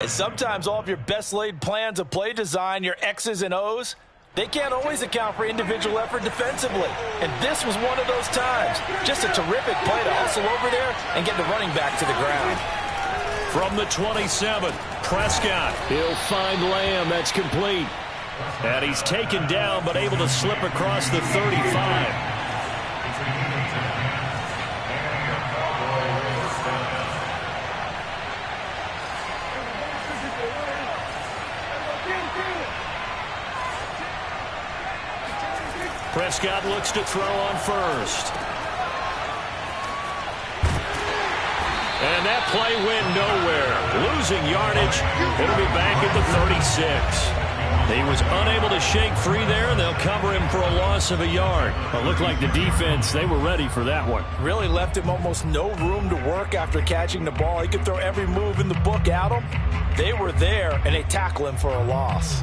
Sometimes all of your best laid plans of play design, your X's and O's, they can't always account for individual effort defensively. And this was one of those times. Just a terrific play to hustle over there and get the running back to the ground. From the 27, Prescott. He'll find Lamb. That's complete. And he's taken down but able to slip across the 35. Prescott looks to throw on first. And that play went nowhere. Losing yardage. It'll be back at the 36. He was unable to shake free there, and they'll cover him for a loss of a yard. It looked like the defense, they were ready for that one. Really left him almost no room to work after catching the ball. He could throw every move in the book at him. They were there, and they tackle him for a loss.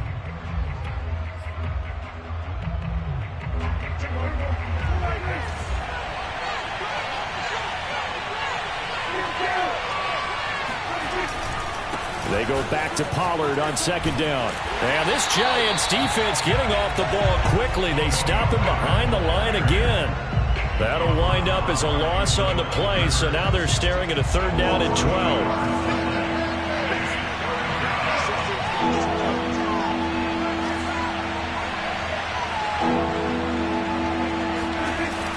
They go back to Pollard on second down. And this Giants defense getting off the ball quickly. They stop him behind the line again. That'll wind up as a loss on the play, so now they're staring at a third down and 12.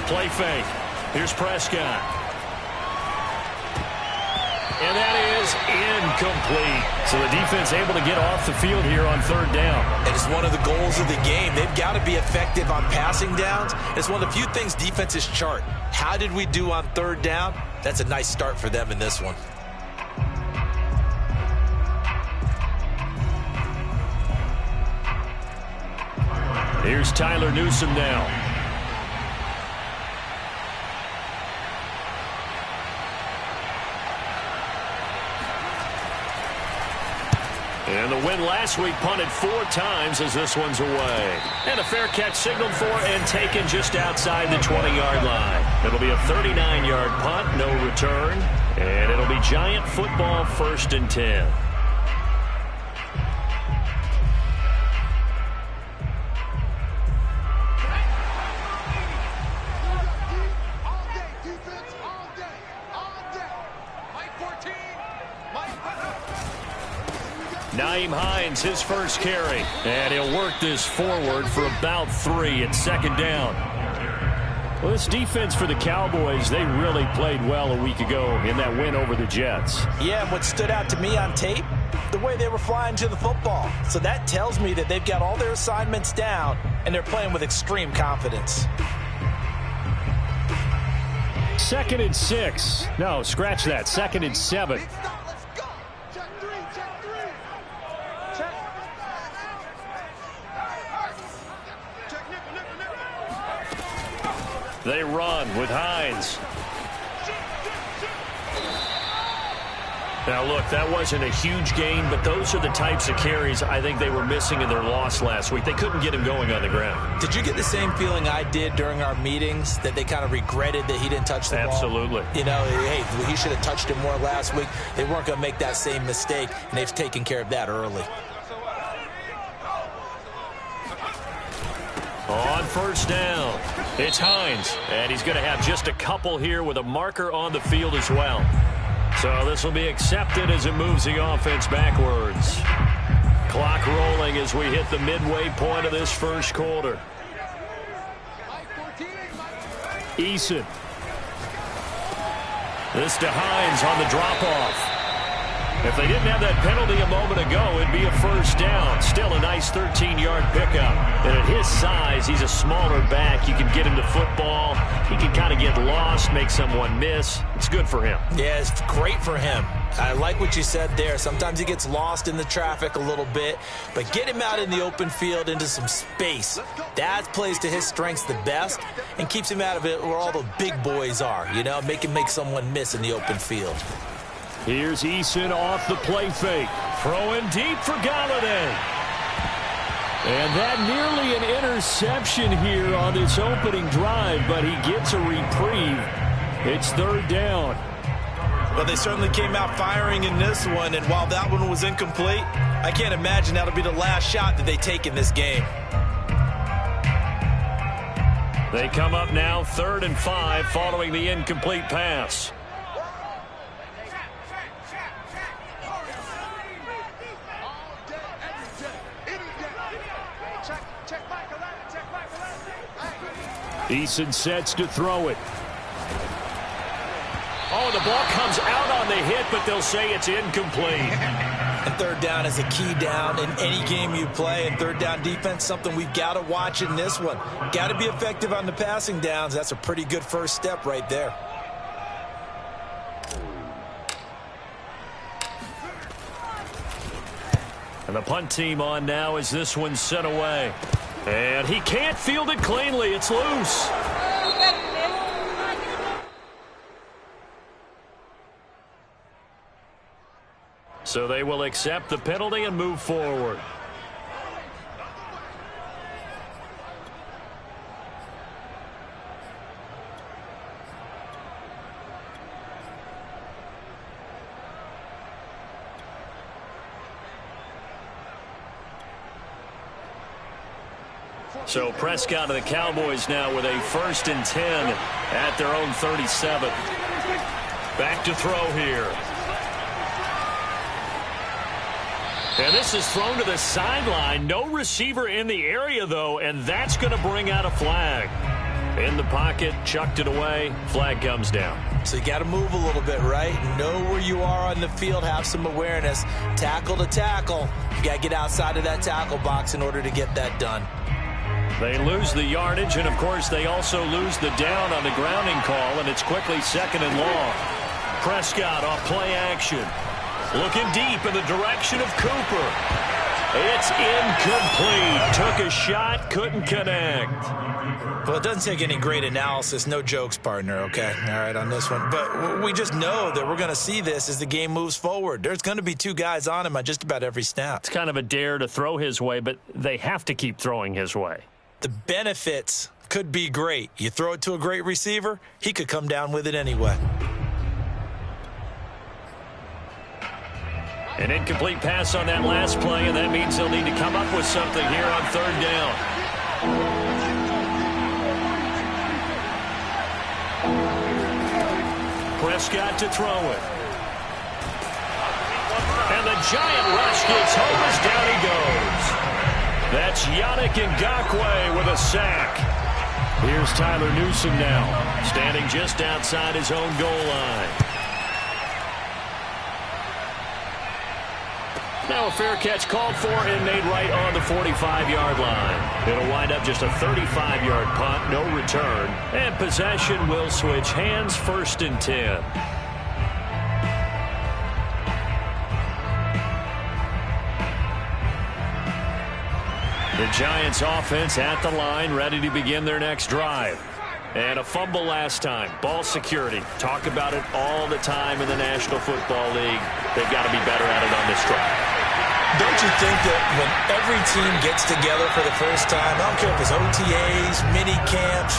Play fake. Here's Prescott. And that is incomplete. So the defense able to get off the field here on third down. And it's one of the goals of the game. They've got to be effective on passing downs. It's one of the few things defenses chart. How did we do on third down? That's a nice start for them in this one. Here's Tyler Newsome now. And the win last week punted 4 times as this one's away. And a fair catch signaled for and taken just outside the 20-yard line. It'll be a 39-yard punt, no return. And it'll be Giant football, 1st and 10. Nyheim Hines, his first carry. And he'll work this forward for about 3 at second down. Well, this defense for the Cowboys, they really played well a week ago in that win over the Jets. Yeah, and what stood out to me on tape, the way they were flying to the football. So that tells me that they've got all their assignments down, and they're playing with extreme confidence. 2nd and 6. No, scratch that. 2nd and 7. They run with Hines. Now, look, that wasn't a huge gain, but those are the types of carries I think they were missing in their loss last week. They couldn't get him going on the ground. Did you get the same feeling I did during our meetings, that they kind of regretted that he didn't touch the ball? Absolutely. You know, hey, he should have touched it more last week. They weren't going to make that same mistake, and they've taken care of that early. On first down, it's Hines, and he's going to have just a couple here with a marker on the field as well. So this will be accepted as it moves the offense backwards. Clock rolling as we hit the midway point of this first quarter. Eason. This to Hines on the drop-off. If they didn't have that penalty a moment ago, it'd be a first down. Still a nice 13-yard pickup. And at his size, he's a smaller back. You can get him to football. He can kind of get lost, make someone miss. It's good for him. Yeah, it's great for him. I like what you said there. Sometimes he gets lost in the traffic a little bit, but get him out in the open field into some space. That plays to his strengths the best and keeps him out of it where all the big boys are, you know, make him make someone miss in the open field. Here's Eason off the play fake. Throwing deep for Golladay. And that nearly an interception here on this opening drive, but he gets a reprieve. It's third down. Well, they certainly came out firing in this one, and while that one was incomplete, I can't imagine that'll be the last shot that they take in this game. They come up now 3rd and 5 following the incomplete pass. Eason sets to throw it. Oh, the ball comes out on the hit, but they'll say it's incomplete. And 3rd down is a key down in any game you play, and 3rd down defense, something we've got to watch in this one. Got to be effective on the passing downs. That's a pretty good first step right there. And the punt team on now as this one's sent away. And he can't field it cleanly. It's loose. So they will accept the penalty and move forward. So Prescott and the Cowboys now with a 1st and 10 at their own 37. Back to throw here. And this is thrown to the sideline. No receiver in the area, though, and that's going to bring out a flag. In the pocket, chucked it away. Flag comes down. So you got to move a little bit, right? Know where you are on the field. Have some awareness. Tackle to tackle. You got to get outside of that tackle box in order to get that done. They lose the yardage, and, of course, they also lose the down on the grounding call, and it's quickly 2nd and long. Prescott off play action. Looking deep in the direction of Cooper. It's incomplete. Took a shot, couldn't connect. Well, it doesn't take any great analysis. No jokes, partner, okay? All right, on this one. But we just know that we're going to see this as the game moves forward. There's going to be 2 guys on him on just about every snap. It's kind of a dare to throw his way, but they have to keep throwing his way. The benefits could be great. You throw it to a great receiver, he could come down with it anyway. An incomplete pass on that last play, and that means they'll need to come up with something here on 3rd down. Prescott to throw it. And the giant rush gets home as down he goes. That's Yannick Ngakoue with a sack. Here's Tyler Newsome now, standing just outside his own goal line. Now a fair catch called for and made right on the 45-yard line. It'll wind up just a 35-yard punt, no return. And possession will switch hands, 1st and 10. The Giants offense at the line, ready to begin their next drive. And a fumble last time. Ball security. Talk about it all the time in the National Football League. They've got to be better at it on this drive. Don't you think that when every team gets together for the first time, I don't care if it's OTAs, mini camps,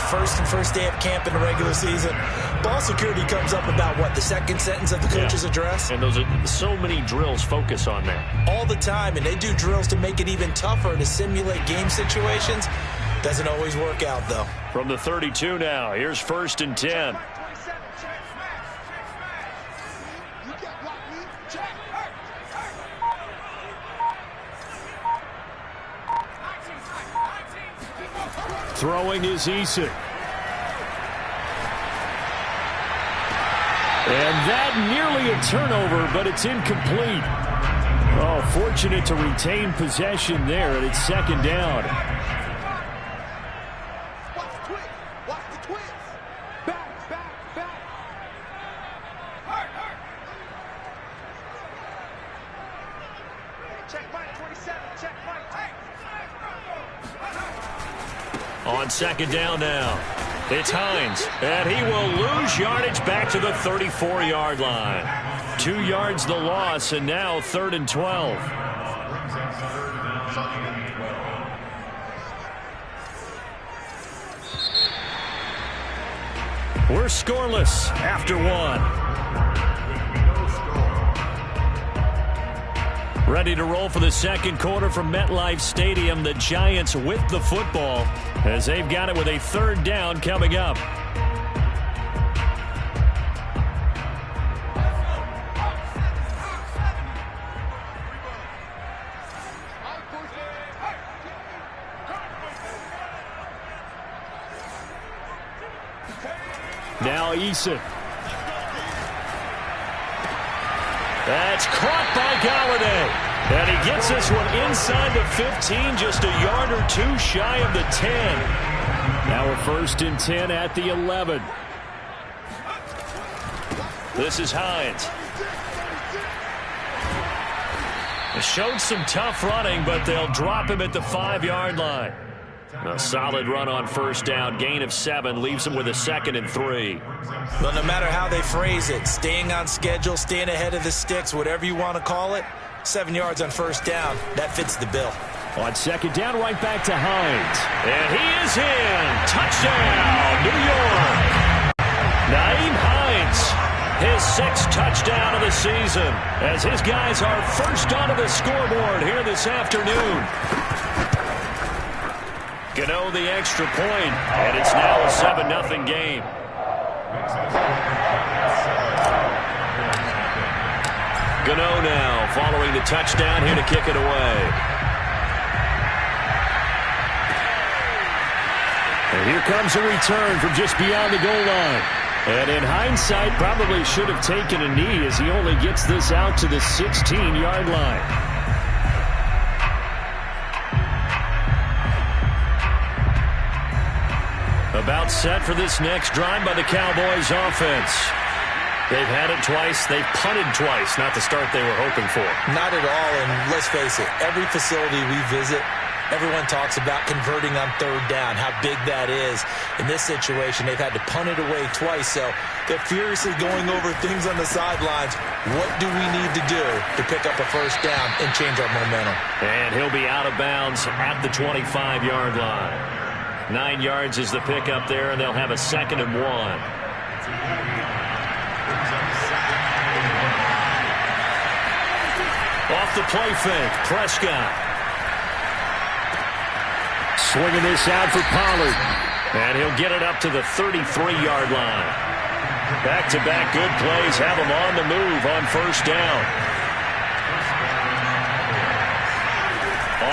first day of camp in the regular season, ball security comes up about what, the 2nd sentence of the coach's address? And those are so many drills focus on that. All the time, and they do drills to make it even tougher to simulate game situations. Doesn't always work out, though. From the 32 now, here's 1st and 10. Throwing is Eason. And that nearly a turnover, but it's incomplete. Oh, fortunate to retain possession there, and it's 2nd down. On 2nd down now, it's Hines, and he will lose yardage back to the 34-yard line. 2 yards the loss, and now 3rd and 12. We're scoreless after 1. Ready to roll for the second quarter from MetLife Stadium. The Giants with the football as they've got it with a third down coming up. Now Eason. That's caught by Golladay. And he gets this one inside the 15, just a yard or two shy of the 10. Now we're 1st and 10 at the 11. This is Hines. It showed some tough running, but they'll drop him at the 5-yard line. A solid run on 1st down. Gain of 7 leaves them with a 2nd and 3. Well, no matter how they phrase it, staying on schedule, staying ahead of the sticks, whatever you want to call it, 7 yards on 1st down, that fits the bill. On 2nd down, right back to Hines. And he is in. Touchdown, New York. Nyheim Hines, his 6th touchdown of the season, as his guys are first onto the scoreboard here this afternoon. Gano the extra point, and it's now a 7-0 game. Gano now following the touchdown here to kick it away. And here comes a return from just beyond the goal line. And in hindsight, probably should have taken a knee as he only gets this out to the 16-yard line. About set for this next drive by the Cowboys offense. They've had it twice. They've punted twice. Not the start they were hoping for. Not at all, and let's face it, every facility we visit, everyone talks about converting on 3rd down, how big that is. In this situation, they've had to punt it away twice, so they're furiously going over things on the sidelines. What do we need to do to pick up a 1st down and change our momentum? And he'll be out of bounds at the 25-yard line. 9 yards is the pickup there, and they'll have a 2nd and 1. Off the play fake, Prescott. Swinging this out for Pollard. And he'll get it up to the 33-yard line. Back-to-back good plays have him on the move on 1st down.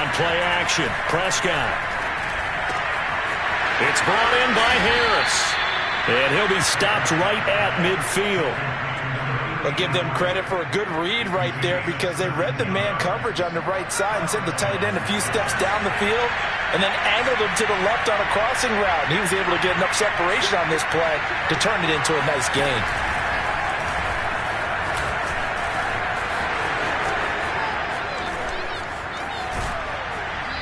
On play action, Prescott. It's brought in by Harris. And he'll be stopped right at midfield. I'll give them credit for a good read right there because they read the man coverage on the right side and sent the tight end a few steps down the field and then angled him to the left on a crossing route. And he was able to get enough separation on this play to turn it into a nice gain.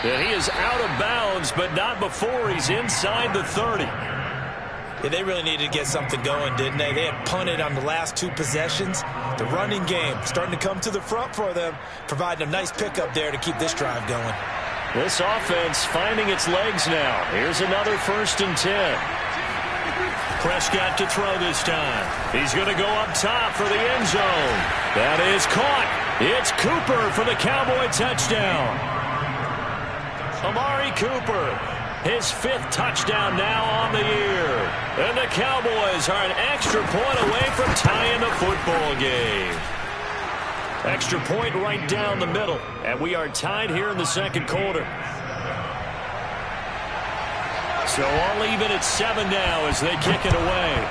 And he is out of bounds, but not before he's inside the 30. Yeah, they really needed to get something going, didn't they? They had punted on the last 2 possessions. The running game starting to come to the front for them, providing a nice pickup there to keep this drive going. This offense finding its legs now. Here's another 1st and 10. Prescott to throw this time. He's going to go up top for the end zone. That is caught. It's Cooper for the Cowboy touchdown. Amari Cooper, his 5th touchdown now on the year. And the Cowboys are an extra point away from tying the football game. Extra point right down the middle. And we are tied here in the 2nd quarter. So all even at 7 now as they kick it away.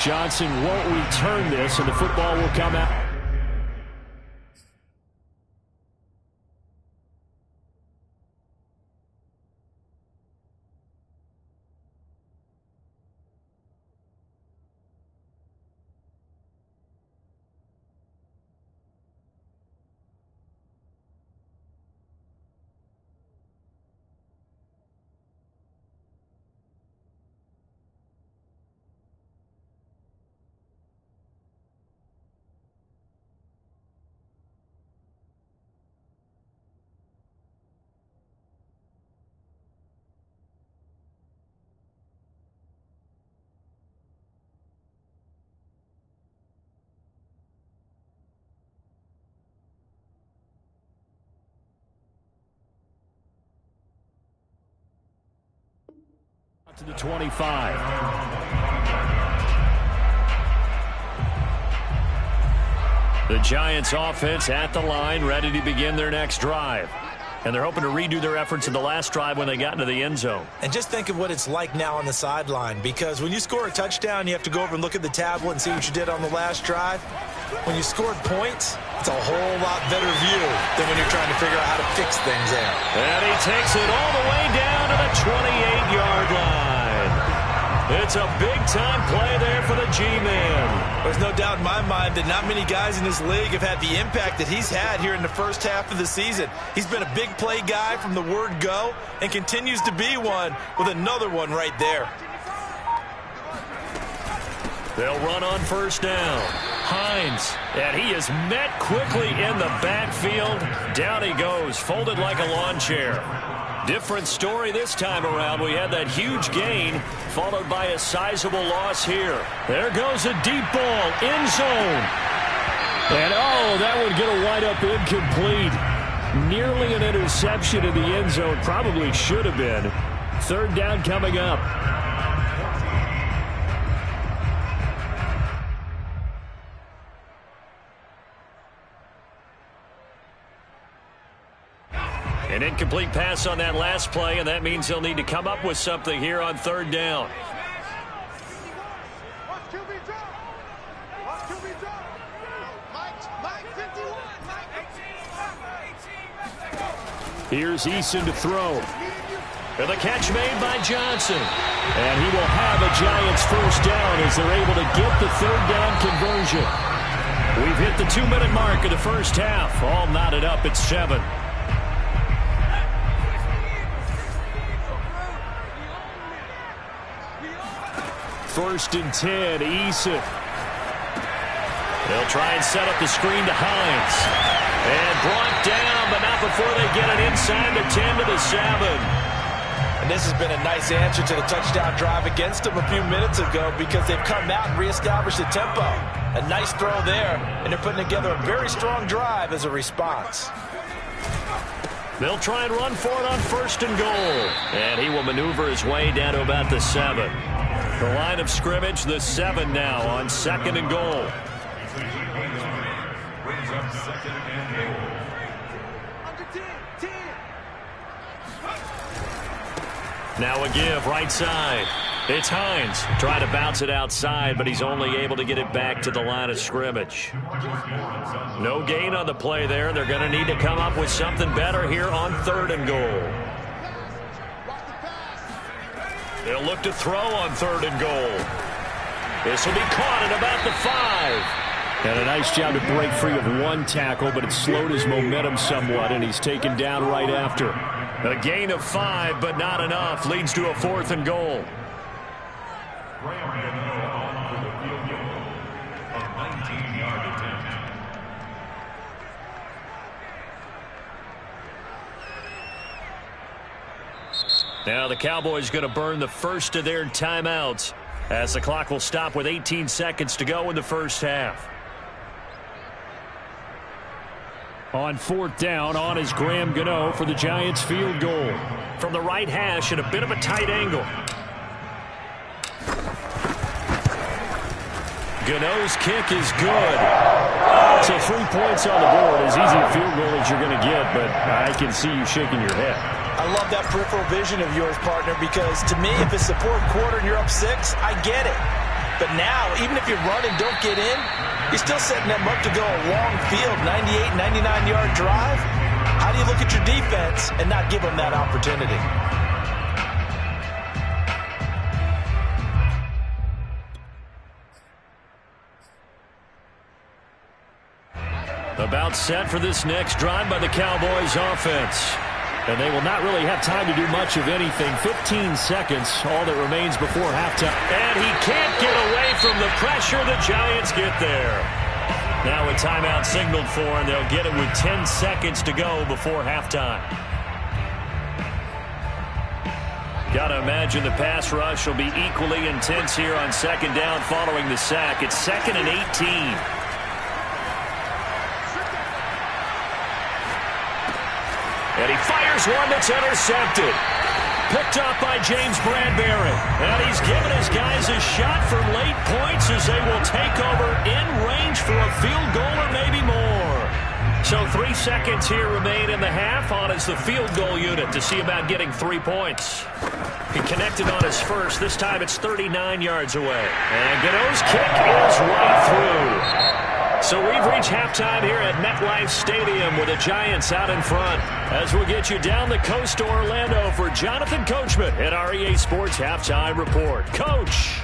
Johnson won't return this, and the football will come out. To the 25. The Giants offense at the line, ready to begin their next drive. And they're hoping to redo their efforts in the last drive when they got into the end zone. And just think of what it's like now on the sideline, because when you score a touchdown, you have to go over and look at the tablet and see what you did on the last drive. When you scored points, it's a whole lot better view than when you're trying to figure out how to fix things there. And he takes it all the way down to the 28-yard line. It's a big-time play there for the G-Man. There's no doubt in my mind that not many guys in this league have had the impact that he's had here in the first half of the season. He's been a big play guy from the word go and continues to be one with another one right there. They'll run on first down. Hines, and he is met quickly in the backfield. Down he goes, folded like a lawn chair. Different story this time around. We had that huge gain, followed by a sizable loss here. There goes a deep ball, end zone. And, oh, that would get a wind-up incomplete. Nearly an interception in the end zone. Probably should have been. Third down coming up. An incomplete pass on that last play, and that means they'll need to come up with something here on third down. Here's Eason to throw. And the catch made by Johnson. And he will have a Giants first down as they're able to get the third down conversion. We've hit the 2-minute mark of the first half. All knotted up at 7. First and 10, Eason. They'll try and set up the screen to Hines. And brought down, but not before they get it inside the 10 to the 7. And this has been a nice answer to the touchdown drive against them a few minutes ago, because they've come out and reestablished the tempo. A nice throw there, and they're putting together a very strong drive as a response. They'll try and run for it on first and goal. And he will maneuver his way down to about the 7. The line of scrimmage, the 7 now on second and goal. Now a give right side. It's Hines trying to bounce it outside, but he's only able to get it back to the line of scrimmage. No gain on the play there. They're going to need to come up with something better here on third and goal. They'll look to throw on third and goal. This will be caught at about the 5. And a nice job to break free of one tackle, but it slowed his momentum somewhat, and he's taken down right after. A gain of 5, but not enough. Leads to a fourth and goal. Now the Cowboys going to burn the first of their timeouts as the clock will stop with 18 seconds to go in the first half. On fourth down, on is Graham Gano for the Giants field goal. From the right hash at a bit of a tight angle. Gano's kick is good. So 3 points on the board, as easy a field goal as you're going to get, but I can see you shaking your head. I love that peripheral vision of yours, partner, because to me, if it's the fourth quarter and you're up 6, I get it. But now, even if you run and don't get in, you're still setting them up to go a long field, 98, 99-yard drive. How do you look at your defense and not give them that opportunity? About set for this next drive by the Cowboys offense. And they will not really have time to do much of anything. 15 seconds, all that remains before halftime. And he can't get away from the pressure. The Giants get there. Now a timeout signaled for, and they'll get it with 10 seconds to go before halftime. Got to imagine the pass rush will be equally intense here on second down following the sack. It's 2nd and 18. And he fires one that's intercepted. Picked up by James Bradbury. And he's given his guys a shot for late points as they will take over in range for a field goal or maybe more. So 3 seconds here remain in the half. On is the field goal unit to see about getting 3 points. He connected on his first. This time it's 39 yards away. And Gano's kick is right through. So we've reached halftime here at MetLife Stadium with the Giants out in front. As we'll get you down the coast to Orlando for Jonathan Coachman at our EA Sports Halftime Report. Coach.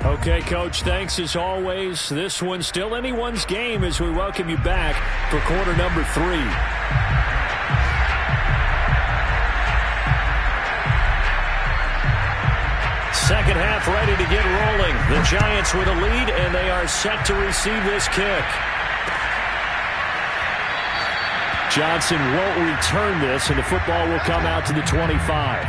Okay, Coach, thanks as always. This one's still anyone's game as we welcome you back for quarter number 3. Second half ready to get rolling. The Giants with a lead, and they are set to receive this kick. Johnson won't return this, and the football will come out to the 25.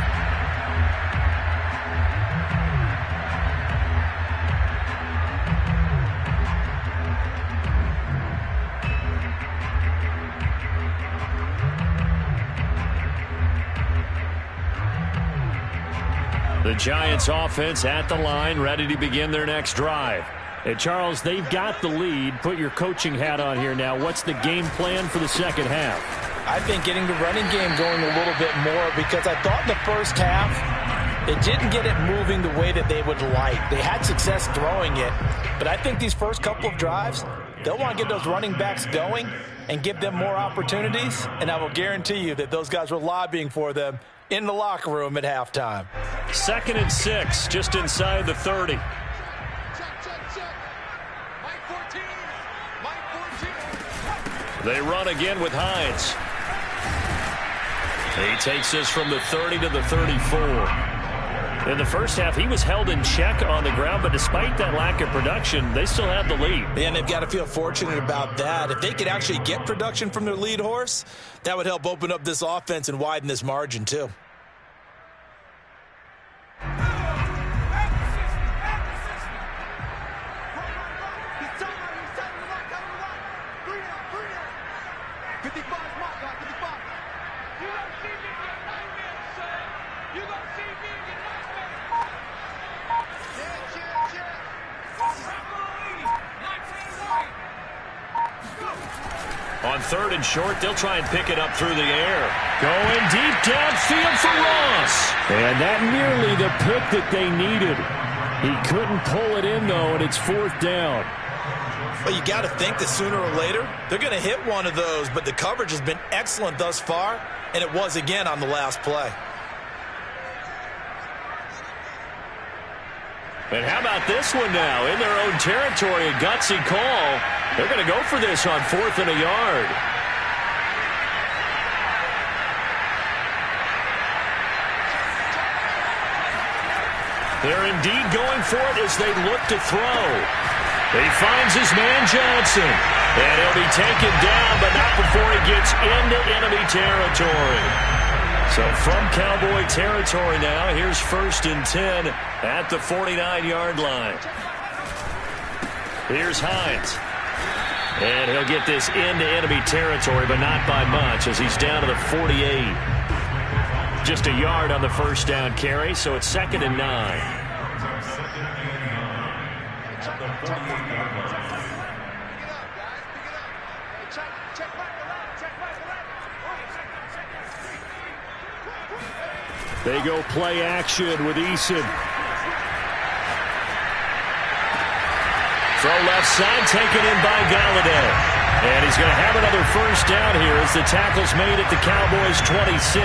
The Giants offense at the line, ready to begin their next drive. And Charles, they've got the lead. Put your coaching hat on here now. What's the game plan for the second half? I think getting the running game going a little bit more, because I thought in the first half they didn't get it moving the way that they would like. They had success throwing it, but I think these first couple of drives, they'll want to get those running backs going and give them more opportunities, and I will guarantee you that those guys were lobbying for them in the locker room at halftime. 2nd and 6, just inside the 30. They run again with Hines. He takes this from the 30 to the 34. In the first half, he was held in check on the ground, but despite that lack of production, they still have the lead. And they've got to feel fortunate about that. If they could actually get production from their lead horse, that would help open up this offense and widen this margin too. On 3rd and short, they'll try and pick it up through the air. Going deep downfield for Ross. And that nearly the pick that they needed. He couldn't pull it in, though, and it's 4th down. Well, you got to think that sooner or later they're going to hit one of those, but the coverage has been excellent thus far, and it was again on the last play. And how about this one now? In their own territory, a gutsy call. They're going to go for this on 4th and a yard. They're indeed going for it as they look to throw. He finds his man Johnson. And he'll be taken down, but not before he gets into enemy territory. So from Cowboy territory now, here's 1st and 10 at the 49-yard line. Here's Hines. And he'll get this into enemy territory, but not by much as he's down to the 48. Just a yard on the first down carry, so it's 2nd and 9. They go play action with Eason. Throw left side, taken in by Galladay. And he's going to have another first down here as the tackle's made at the Cowboys' 26.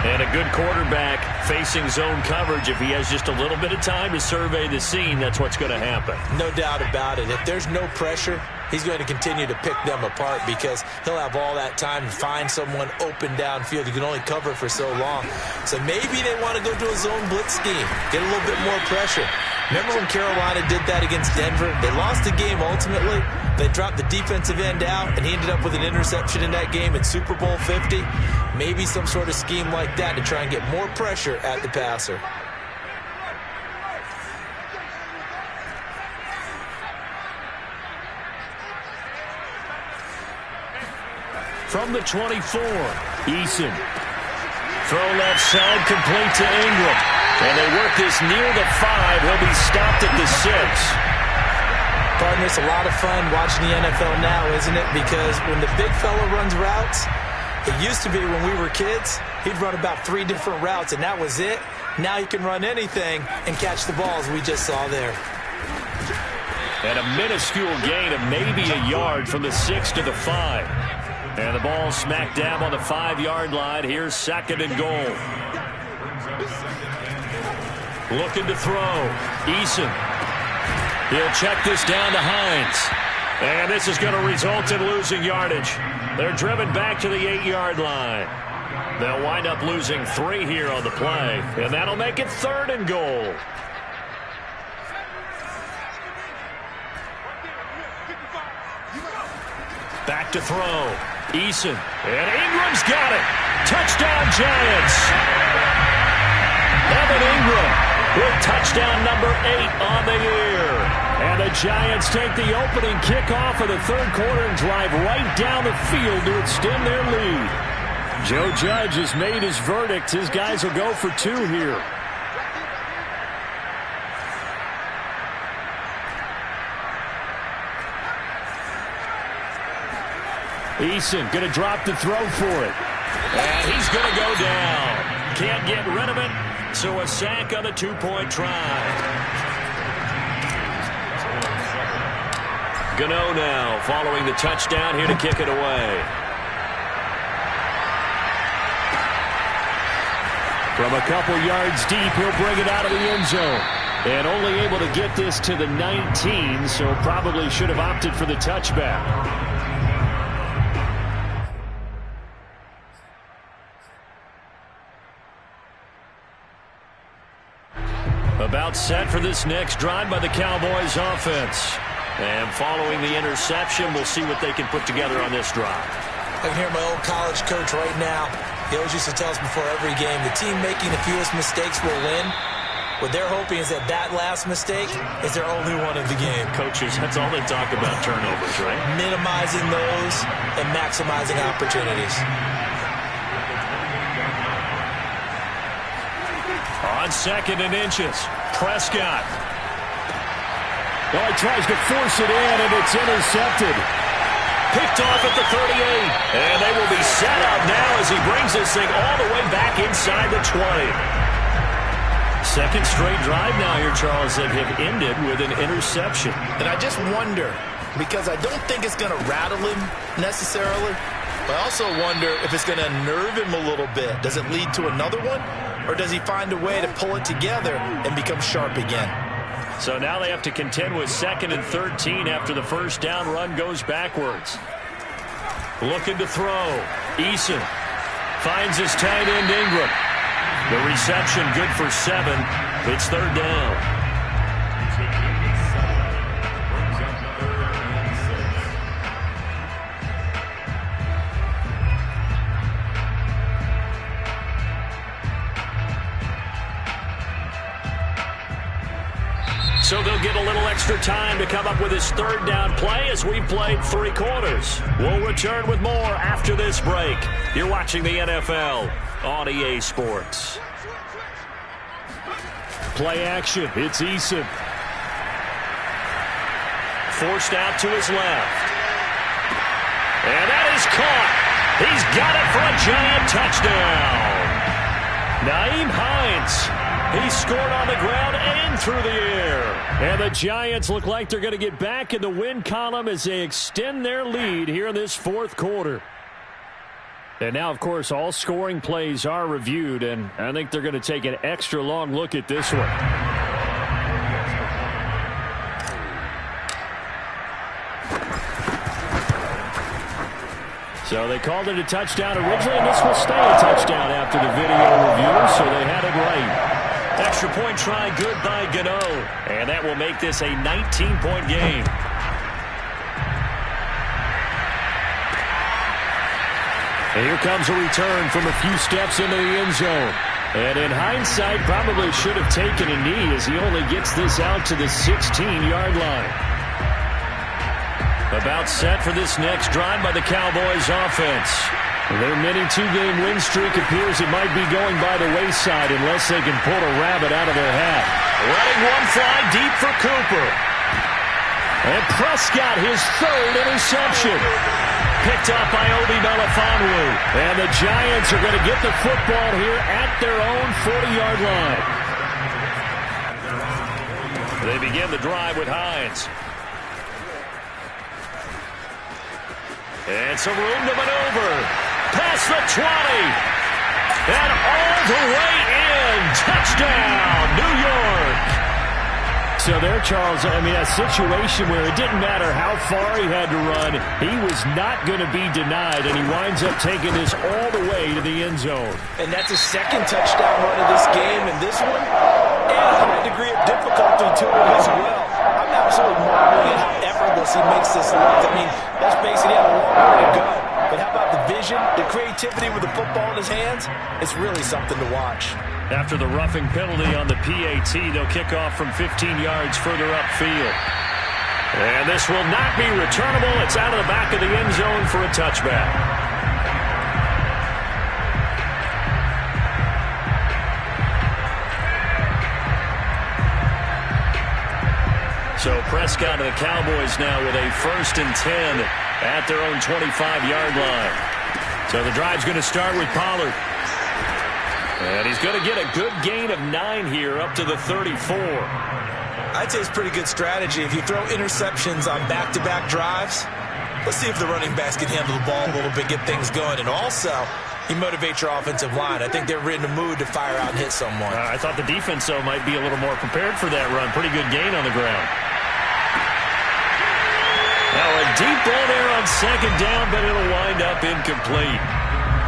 And a good quarterback facing zone coverage. If he has just a little bit of time to survey the scene, that's what's going to happen. No doubt about it. If there's no pressure, he's going to continue to pick them apart because he'll have all that time to find someone open downfield. You can only cover for so long. So maybe they want to go to a zone blitz scheme, get a little bit more pressure. Remember when Carolina did that against Denver? They lost the game ultimately. They dropped the defensive end out, and he ended up with an interception in that game in Super Bowl 50. Maybe some sort of scheme like that to try and get more pressure at the passer. from the 24. Eason. Throw left side, complete to Ingram. And they work this near the 5. He'll be stopped at the 6. Partner, it's a lot of fun watching the NFL now, isn't it? Because when the big fella runs routes, it used to be when we were kids, he'd run about 3 different routes, and that was it. Now he can run anything and catch the balls we just saw there. And a minuscule gain of maybe a yard from the 6 to the 5. And the ball smack dab on the 5-yard line. Here's 2nd and goal. Looking to throw. Eason. He'll check this down to Hines. And this is going to result in losing yardage. They're driven back to the 8-yard line. They'll wind up losing 3 here on the play. And that'll make it 3rd and goal. Back to throw. Eason. And Ingram's got it. Touchdown, Giants. Evan Ingram with touchdown number 8 on the year. And the Giants take the opening kickoff of the 3rd quarter and drive right down the field to extend their lead. Joe Judge has made his verdict. His guys will go for 2 here. Eason going to drop the throw for it. And he's going to go down. Can't get rid of it, so a sack on the 2-point try. Gano now following the touchdown here to kick it away. From a couple yards deep, he'll bring it out of the end zone. And only able to get this to the 19, so probably should have opted for the touchback. About set for this next drive by the Cowboys offense. And following the interception, we'll see what they can put together on this drive. I can hear my old college coach right now. He always used to tell us before every game, the team making the fewest mistakes will win. What they're hoping is that that last mistake is their only one of the game. Coaches, that's all they talk about, turnovers, right? Minimizing those and maximizing opportunities. On 2nd and inches, Prescott. Oh, he tries to force it in, and it's intercepted. Picked off at the 38. And they will be set up now as he brings this thing all the way back inside the 20. 2nd straight drive now here, Charles, that have ended with an interception. And I just wonder, because I don't think it's going to rattle him necessarily, but I also wonder if it's going to nerve him a little bit. Does it lead to another one? Or does he find a way to pull it together and become sharp again? So now they have to contend with 2nd and 13 after the first down run goes backwards. Looking to throw. Eason finds his tight end Ingram. The reception good for 7. It's 3rd down. So they'll get a little extra time to come up with his 3rd down play as we've played 3 quarters. We'll return with more after this break. You're watching the NFL on EA Sports. Play action. It's Eason. Forced out to his left. And that is caught. He's got it for a Giant touchdown. Nyheim Hines. He scored on the ground and through the air. And the Giants look like they're going to get back in the win column as they extend their lead here in this 4th quarter. And now, of course, all scoring plays are reviewed, and I think they're going to take an extra long look at this one. So they called it a touchdown originally, and this will stay a touchdown after the video review, so they had it right. Extra point try good by Gano. And that will make this a 19-point game. And here comes a return from a few steps into the end zone. And in hindsight, probably should have taken a knee as he only gets this out to the 16-yard line. About set for this next drive by the Cowboys offense. Their mini two-game win streak appears it might be going by the wayside unless they can pull a rabbit out of their hat. Letting one fly deep for Cooper. And Prescott, his third interception. Picked up by Obi Melifonwu. And the Giants are going to get the football here at their own 40-yard line. They begin the drive with Hines. And some room to maneuver. Past the 20. And all the way in. Touchdown, New York. So there, Charles, I mean, a situation where it didn't matter how far he had to run. He was not going to be denied, and he winds up taking this all the way to the end zone. And that's a second touchdown run of this game, and this one, and a high degree of difficulty to it as well. I'm absolutely marveling at how effortless he makes this look. I mean, let's face it, he had a long way to go. But how about the vision, the creativity with the football in his hands? It's really something to watch. After the roughing penalty on the PAT, they'll kick off from 15 yards further upfield. And this will not be returnable. It's out of the back of the end zone for a touchback. So Prescott and the Cowboys now with a 1st and 10 at their own 25-yard line. So the drive's going to start with Pollard. And he's going to get a good gain of 9 here up to the 34. I'd say it's pretty good strategy. If you throw interceptions on back-to-back drives, let's see if the running backs can handle the ball a little bit, get things going. And also, you motivate your offensive line. I think they're in the mood to fire out and hit someone. I thought the defense, though, might be a little more prepared for that run. Pretty good gain on the ground. Now a deep ball there on 2nd down, but it'll wind up incomplete.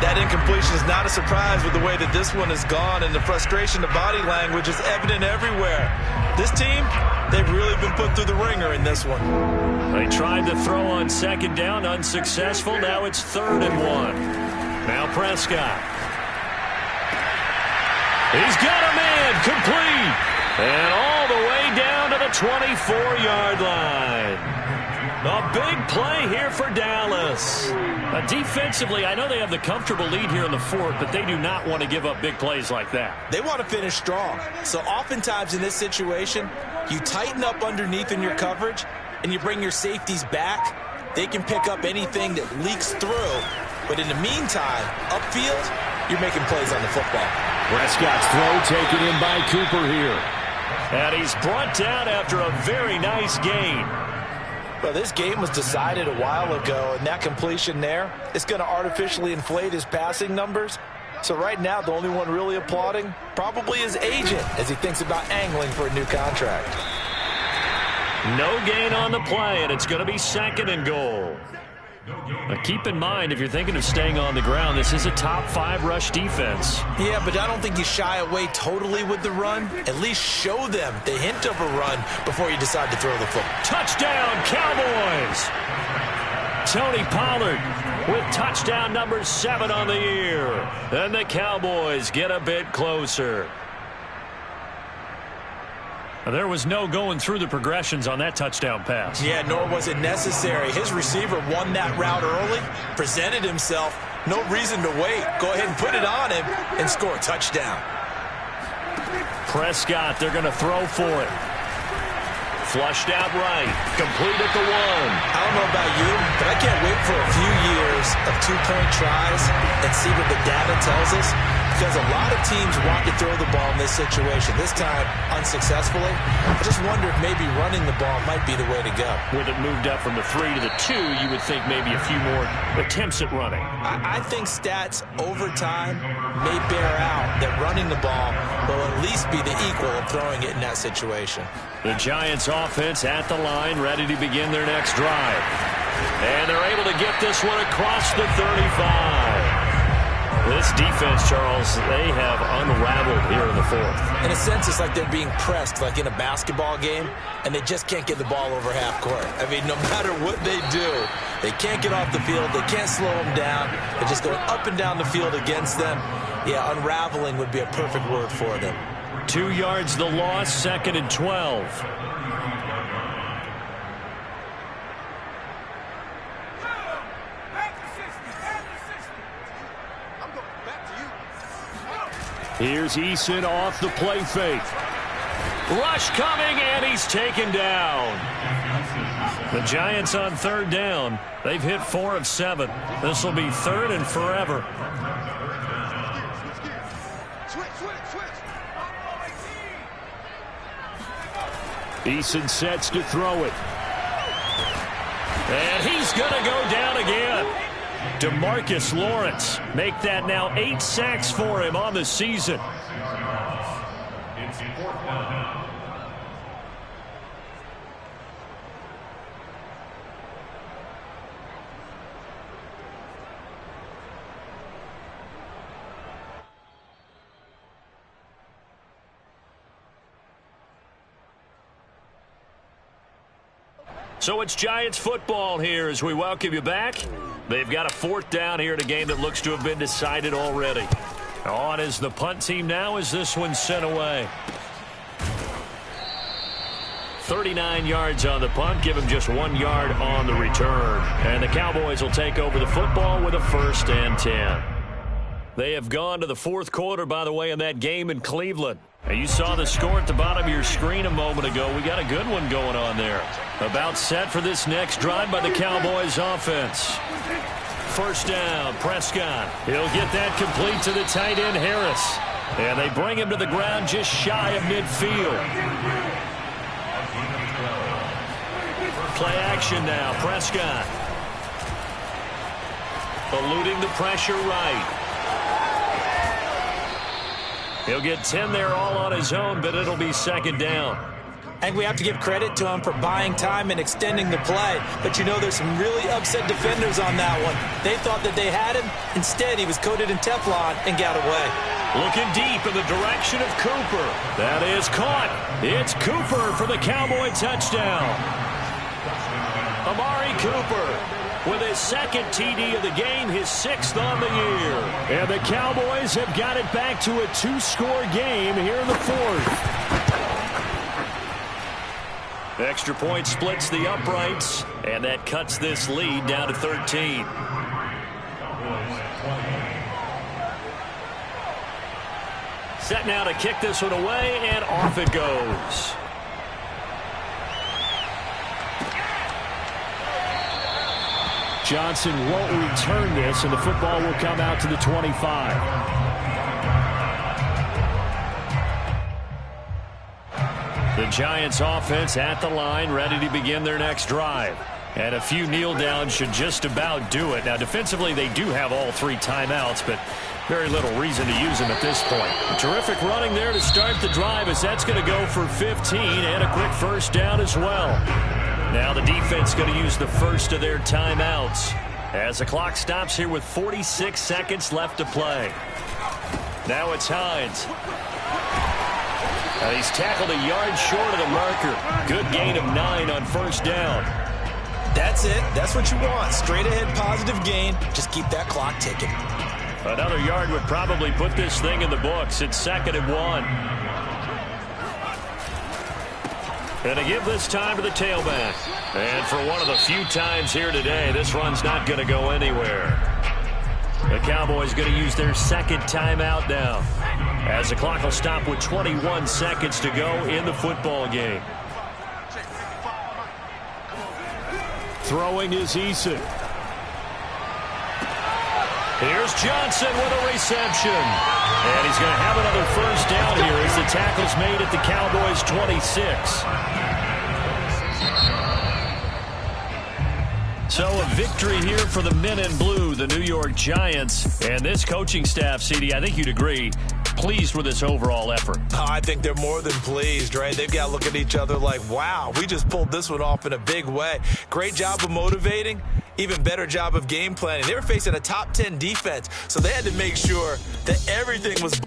That incompletion is not a surprise with the way that this one has gone, and the frustration, the body language is evident everywhere. This team, they've really been put through the ringer in this one. They tried to throw on 2nd down, unsuccessful. Now it's 3rd and 1. Now Prescott. He's got a man, complete. And all the way down to the 24-yard line. A big play here for Dallas. Defensively, I know they have the comfortable lead here in the 4th, but they do not want to give up big plays like that. They want to finish strong. So oftentimes in this situation, you tighten up underneath in your coverage, and you bring your safeties back. They can pick up anything that leaks through. But in the meantime, upfield, you're making plays on the football. Prescott's throw taken in by Cooper here. And he's brought down after a very nice gain. Well, this game was decided a while ago, and that completion there is going to artificially inflate his passing numbers. So right now, the only one really applauding probably his agent as he thinks about angling for a new contract. No gain on the play, and it's going to be 2nd and goal. Now keep in mind, if you're thinking of staying on the ground, this is a top 5 rush defense. Yeah, but I don't think you shy away totally with the run. At least show them the hint of a run before you decide to throw the football. Touchdown, Cowboys! Tony Pollard with touchdown number 7 on the year. And the Cowboys get a bit closer. There was no going through the progressions on that touchdown pass. Yeah, nor was it necessary. His receiver won that route early, presented himself. No reason to wait. Go ahead and put it on him and score a touchdown. Prescott, they're going to throw for it. Flushed out right. Complete at the 1. I don't know about you, but I can't wait for a few years of 2-point tries and see what the data tells us. Because a lot of teams want to throw the ball in this situation. This time, unsuccessfully. I just wonder if maybe running the ball might be the way to go. With it moved up from the 3 to the 2, you would think maybe a few more attempts at running. I think stats over time may bear out that running the ball will at least be the equal of throwing it in that situation. The Giants offense at the line, ready to begin their next drive. And they're able to get this one across the 35. This defense, Charles, they have unraveled here in the 4th. In a sense, it's like they're being pressed, like in a basketball game, and they just can't get the ball over half court. I mean, no matter what they do, they can't get off the field. They can't slow them down. They're just going up and down the field against them. Yeah, unraveling would be a perfect word for them. 2 yards the loss, 2nd and 12. Here's Eason off the play fake. Rush coming, and he's taken down. The Giants on third down. They've hit 4 of 7. This will be third and forever. Eason sets to throw it. And he's going to go down again. DeMarcus Lawrence make that now 8 sacks for him on the season. So it's Giants football here as we welcome you back. They've got a 4th down here in a game that looks to have been decided already. On is the punt team now as this one's sent away. 39 yards on the punt, give him just 1 yard on the return. And the Cowboys will take over the football with a 1st and 10. They have gone to the 4th quarter, by the way, in that game in Cleveland. And you saw the score at the bottom of your screen a moment ago. We got a good one going on there. About set for this next drive by the Cowboys offense. 1st down, Prescott. He'll get that complete to the tight end, Harris. And they bring him to the ground just shy of midfield. Play action now, Prescott. Eluding the pressure right. He'll get 10 there all on his own, but it'll be 2nd down. I think we have to give credit to him for buying time and extending the play. But, you know, there's some really upset defenders on that one. They thought that they had him. Instead, he was coated in Teflon and got away. Looking deep in the direction of Cooper. That is caught. It's Cooper for the Cowboy touchdown. Amari Cooper with his 2nd TD of the game, his 6th on the year. And the Cowboys have got it back to a 2-score game here in the 4th. Extra point splits the uprights, and that cuts this lead down to 13. Set now to kick this one away, and off it goes. Johnson won't return this, and the football will come out to the 25. The Giants offense at the line, ready to begin their next drive. And a few kneel downs should just about do it. Now, defensively, they do have all 3 timeouts, but very little reason to use them at this point. A terrific running there to start the drive as that's going to go for 15 and a quick 1st down as well. Now the defense going to use the first of their timeouts as the clock stops here with 46 seconds left to play. Now it's Hines. He's tackled a yard short of the marker. Good gain of 9 on 1st down. That's it. That's what you want. Straight ahead positive gain. Just keep that clock ticking. Another yard would probably put this thing in the books. It's 2nd and 1. And to give this time to the tailback. And for one of the few times here today, this run's not going to go anywhere. The Cowboys going to use their 2nd timeout now, as the clock will stop with 21 seconds to go in the football game. Throwing is Eason. Here's Johnson with a reception. And he's going to have another 1st down here as the tackle's made at the Cowboys' 26. So a victory here for the men in blue, the New York Giants. And this coaching staff, CD, I think you'd agree, pleased with this overall effort. Oh, I think they're more than pleased, right? They've got to look at each other like, wow, we just pulled this one off in a big way. Great job of motivating. Even better job of game planning. They were facing a top 10 defense, so they had to make sure that everything was